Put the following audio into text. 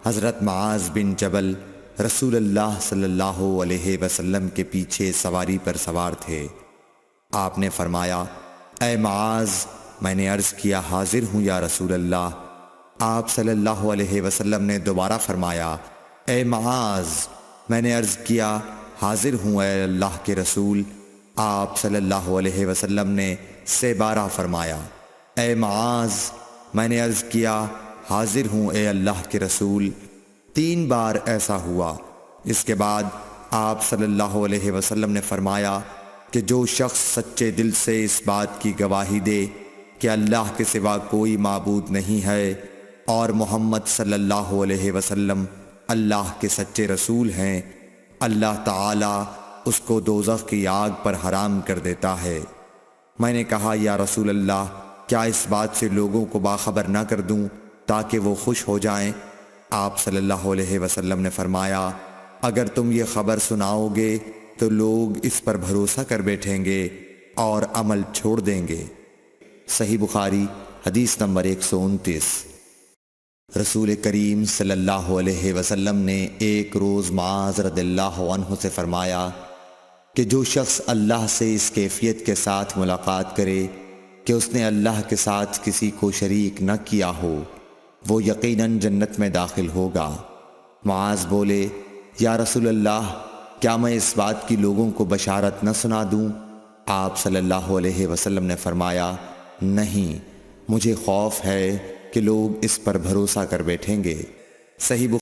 حضرت معاذ بن جبل رسول اللہ صلی اللہ علیہ وسلم کے پیچھے سواری پر سوار تھے۔ آپ نے فرمایا، اے معاذ، میں نے عرض کیا حاضر ہوں یا رسول اللہ۔ آپ صلی اللہ علیہ وسلم نے دوبارہ فرمایا، اے معاذ، میں نے عرض کیا حاضر ہوں اے اللہ کے رسول۔ آپ صلی اللہ علیہ وسلم نے سے بارہ فرمایا، اے معاذ، میں نے عرض کیا حاضر ہوں اے اللہ کے رسول۔ 3 بار ایسا ہوا۔ اس کے بعد آپ صلی اللہ علیہ وسلم نے فرمایا کہ جو شخص سچے دل سے اس بات کی گواہی دے کہ اللہ کے سوا کوئی معبود نہیں ہے اور محمد صلی اللہ علیہ وسلم اللہ کے سچے رسول ہیں، اللہ تعالیٰ اس کو دوزخ کی آگ پر حرام کر دیتا ہے۔ میں نے کہا، یا رسول اللہ، کیا اس بات سے لوگوں کو باخبر نہ کر دوں تاکہ وہ خوش ہو جائیں؟ آپ صلی اللہ علیہ وسلم نے فرمایا، اگر تم یہ خبر سناؤ گے تو لوگ اس پر بھروسہ کر بیٹھیں گے اور عمل چھوڑ دیں گے۔ صحیح بخاری حدیث نمبر 129۔ رسول کریم صلی اللہ علیہ وسلم نے ایک روز معاذ رضی اللہ عنہ سے فرمایا کہ جو شخص اللہ سے اس کیفیت کے ساتھ ملاقات کرے کہ اس نے اللہ کے ساتھ کسی کو شریک نہ کیا ہو، وہ یقیناً جنت میں داخل ہوگا۔ معاذ بولے، یا رسول اللہ، کیا میں اس بات کی لوگوں کو بشارت نہ سنا دوں؟ آپ صلی اللہ علیہ وسلم نے فرمایا، نہیں، مجھے خوف ہے کہ لوگ اس پر بھروسہ کر بیٹھیں گے۔ صحیح